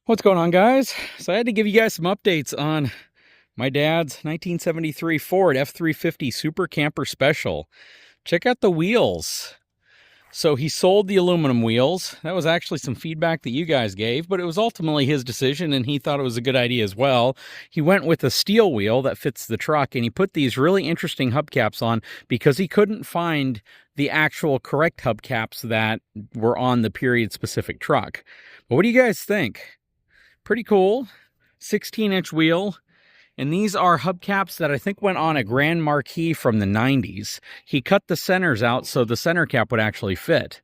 What's going on, guys? So I had to give you guys some updates on my dad's 1973 Ford F-350 Super Camper Special. Check out the wheels. So he sold the aluminum wheels. That was actually some feedback that you guys gave, but it was ultimately his decision, and he thought it was a good idea as well. He went with a steel wheel that fits the truck, and he put these really interesting hubcaps on because he couldn't find the actual correct hubcaps that were on the period-specific truck. But what do you guys think? Pretty cool. 16-inch wheel. And these are hubcaps that I think went on a Grand Marquis from the 90s. He cut the centers out so the center cap would actually fit.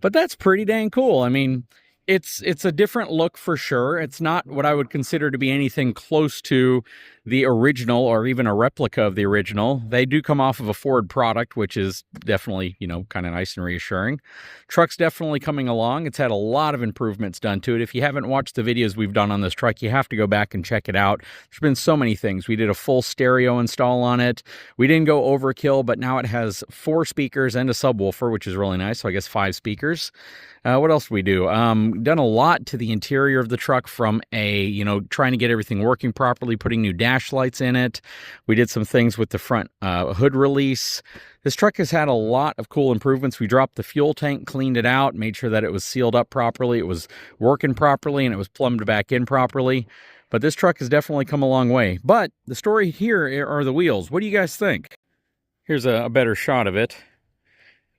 But that's pretty dang cool. I mean, it's a different look for sure. It's not what I would consider to be anything close to the original or even a replica of the original. They do come off of a Ford product, which is definitely, kind of nice and reassuring. Truck's definitely coming along. It's had a lot of improvements done to it. If you haven't watched the videos we've done on this truck, you have to go back and check it out. There's been so many things. We did a full stereo install on it. We didn't go overkill, but now it has 4 speakers and a subwoofer, which is really nice. So I guess 5 speakers. What else did we do? Done a lot to the interior of the truck from trying to get everything working properly, putting new dash lights in it. We did some things with the front hood release. This truck has had a lot of cool improvements. We dropped the fuel tank, cleaned it out, made sure that it was sealed up properly, it was working properly, and it was plumbed back in properly. But this truck has definitely come a long way. But the story here are the wheels. What do you guys think? Here's a better shot of it.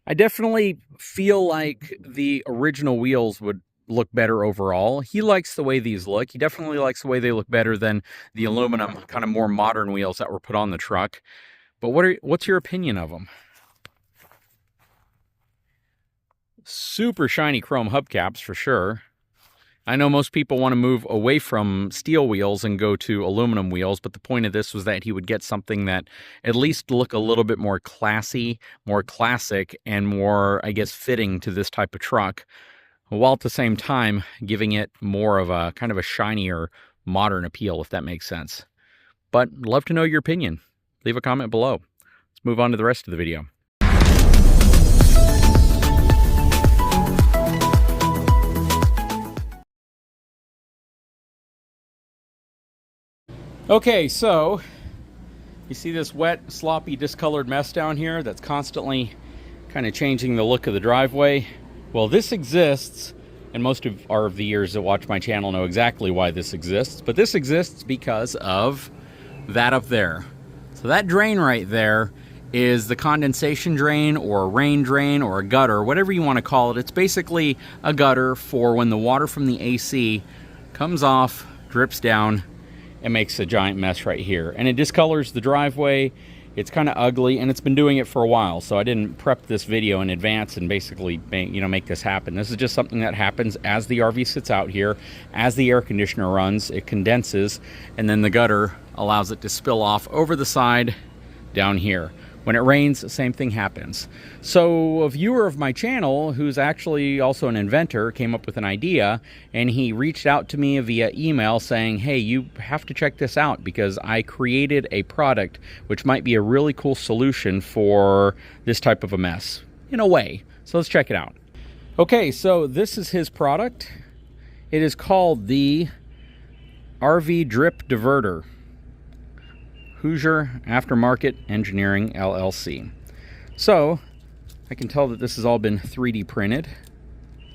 I definitely feel like the original wheels would look better overall. He likes the way these look. He definitely likes the way they look better than the aluminum, kind of more modern wheels that were put on the truck. But what's your opinion of them? Super shiny chrome hubcaps for sure. I know most people want to move away from steel wheels and go to aluminum wheels, but the point of this was that he would get something that at least look a little bit more classy, more classic, and more, I guess, fitting to this type of truck, while at the same time giving it more of a kind of a shinier, modern appeal, if that makes sense. But I'd love to know your opinion. Leave a comment below. Let's move on to the rest of the video. Okay, so you see this wet, sloppy, discolored mess down here that's constantly kind of changing the look of the driveway. Well, this exists, and most of our viewers that watch my channel know exactly why this exists, but this exists because of that up there. So that drain right there is the condensation drain or a rain drain or a gutter, whatever you want to call it. It's basically a gutter for when the water from the AC comes off, drips down, and makes a giant mess right here. And it discolors the driveway. It's kind of ugly, and it's been doing it for a while, so I didn't prep this video in advance and basically make this happen. This is just something that happens as the RV sits out here, as the air conditioner runs, it condenses, and then the gutter allows it to spill off over the side down here. When it rains, the same thing happens. So a viewer of my channel, who's actually also an inventor, came up with an idea, and he reached out to me via email saying, hey, you have to check this out because I created a product which might be a really cool solution for this type of a mess, in a way. So let's check it out. Okay, so this is his product. It is called the RV Drip Diverter. Hoosier Aftermarket Engineering LLC. So I can tell that this has all been 3D printed.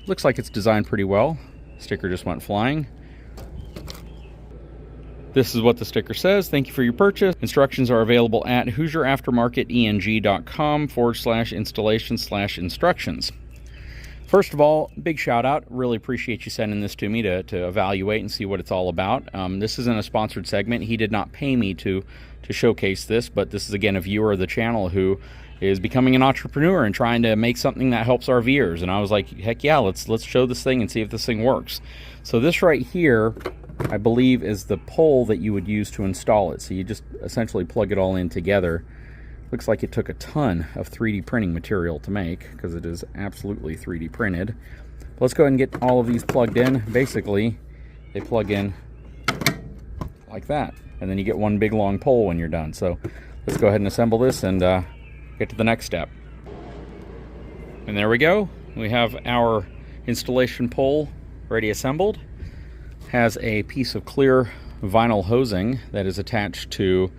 Looks like it's designed pretty well. Sticker just went flying. This is what the sticker says. Thank you for your purchase. Instructions are available at HoosierAftermarketENG.com/installation/instructions. First of all, big shout out. Really appreciate you sending this to me to evaluate and see what it's all about. This isn't a sponsored segment. He did not pay me to showcase this, but this is again a viewer of the channel who is becoming an entrepreneur and trying to make something that helps RVers. And I was like, heck yeah, let's show this thing and see if this thing works. So this right here, I believe, is the pole that you would use to install it. So you just essentially plug it all in together. Looks like it took a ton of 3D printing material to make because it is absolutely 3D printed. Let's go ahead and get all of these plugged in. Basically, they plug in like that, and then you get one big long pole when you're done. So let's go ahead and assemble this and get to the next step. And there we go. We have our installation pole ready assembled. has a piece of clear vinyl hosing that is attached to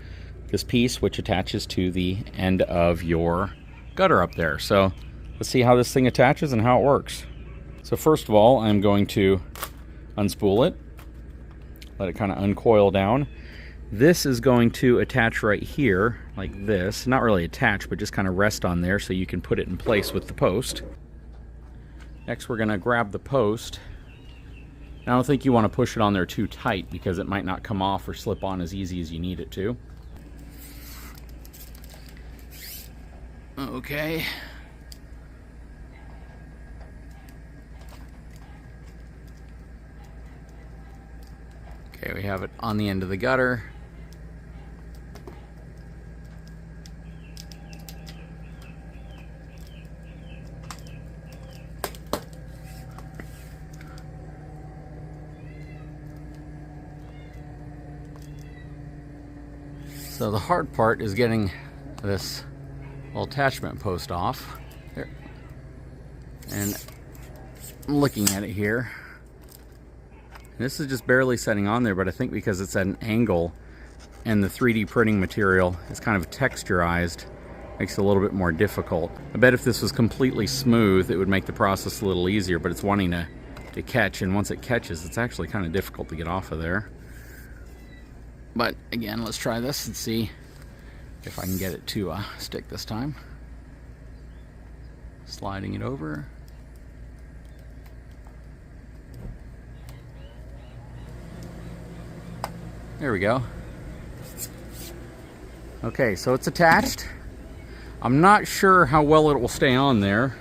this piece, which attaches to the end of your gutter up there. So let's see how this thing attaches and how it works. So first of all, I'm going to unspool it, let it kind of uncoil down. This is going to attach right here like this. Not really attach, but just kind of rest on there so you can put it in place with the post. Next, we're going to grab the post. I don't think you want to push it on there too tight because it might not come off or slip on as easy as you need it to. Okay. Okay, we have it on the end of the gutter. So the hard part is getting this little attachment post off. There. And I'm looking at it here. This is just barely setting on there, but I think because it's at an angle and the 3D printing material is kind of texturized, makes it a little bit more difficult. I bet if this was completely smooth, it would make the process a little easier, but it's wanting to catch, and once it catches, it's actually kind of difficult to get off of there. But again, let's try this and see if I can get it to stick this time. Sliding it over. There we go. Okay, so it's attached. I'm not sure how well it will stay on there,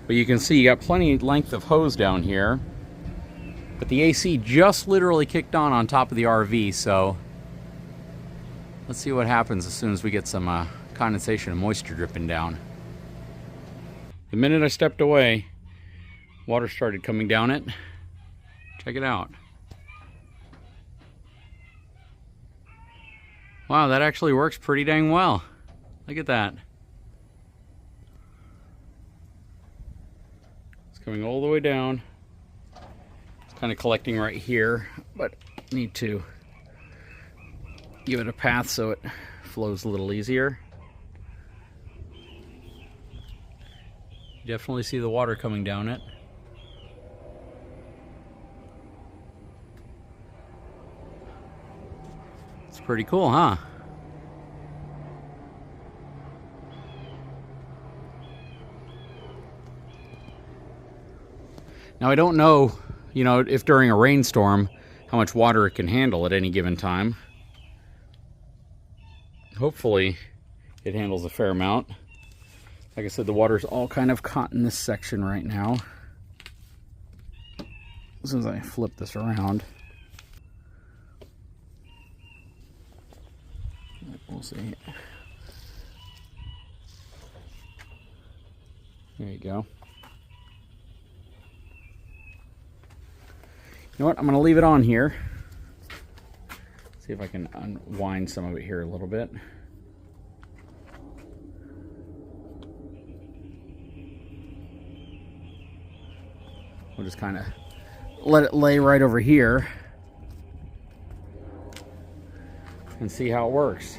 but you can see you got plenty of length of hose down here. But the AC just literally kicked on top of the RV, so let's see what happens as soon as we get some condensation and moisture dripping down. The minute I stepped away, water started coming down it. Check it out. Wow, that actually works pretty dang well. Look at that. It's coming all the way down. It's kind of collecting right here, but need to give it a path so it flows a little easier. You definitely see the water coming down it. It's pretty cool, huh? Now I don't know, if during a rainstorm how much water it can handle at any given time. Hopefully it handles a fair amount. Like I said, the water's all kind of caught in this section right now. As soon as I flip this around, we'll see. There you go. You know what? I'm going to leave it on here. See if I can unwind some of it here a little bit. We'll just kind of let it lay right over here and see how it works.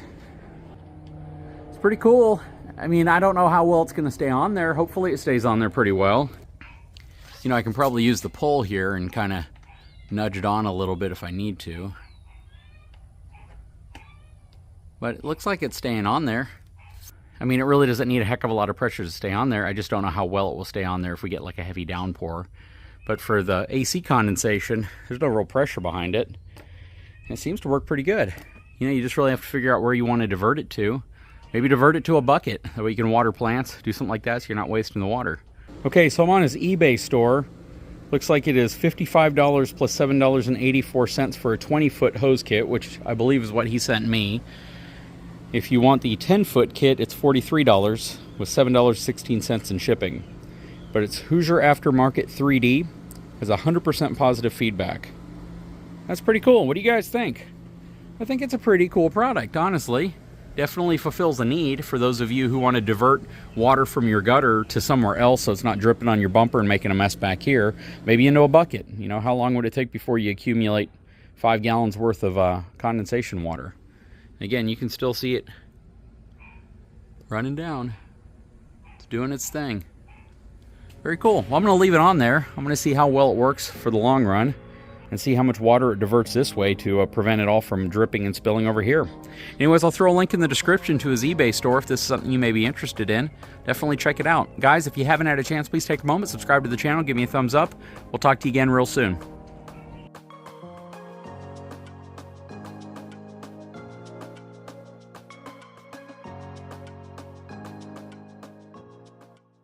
It's pretty cool. I mean, I don't know how well it's going to stay on there. Hopefully it stays on there pretty well. I can probably use the pole here and kind of nudge it on a little bit if I need to. But it looks like it's staying on there. I mean, it really doesn't need a heck of a lot of pressure to stay on there. I just don't know how well it will stay on there if we get like a heavy downpour. But for the AC condensation, there's no real pressure behind it. It seems to work pretty good. You just really have to figure out where you want to divert it to. Maybe divert it to a bucket. That way you can water plants. Do something like that so you're not wasting the water. Okay, so I'm on his eBay store. Looks like it is $55 plus $7.84 for a 20-foot hose kit, which I believe is what he sent me. If you want the 10-foot kit, it's $43 with $7.16 in shipping. But it's Hoosier Aftermarket 3D. Has 100% positive feedback. That's pretty cool. What do you guys think? I think it's a pretty cool product, honestly. definitely fulfills a need for those of you who want to divert water from your gutter to somewhere else so it's not dripping on your bumper and making a mess back here, maybe into a bucket. You know, how long would it take before you accumulate 5 gallons worth of condensation water? Again, you can still see it running down. It's doing its thing. Very cool. Well, I'm going to leave it on there. I'm going to see how well it works for the long run and see how much water it diverts this way to prevent it all from dripping and spilling over here. Anyways, I'll throw a link in the description to his eBay store if this is something you may be interested in. Definitely check it out. Guys, if you haven't had a chance, please take a moment, subscribe to the channel, give me a thumbs up. We'll talk to you again real soon.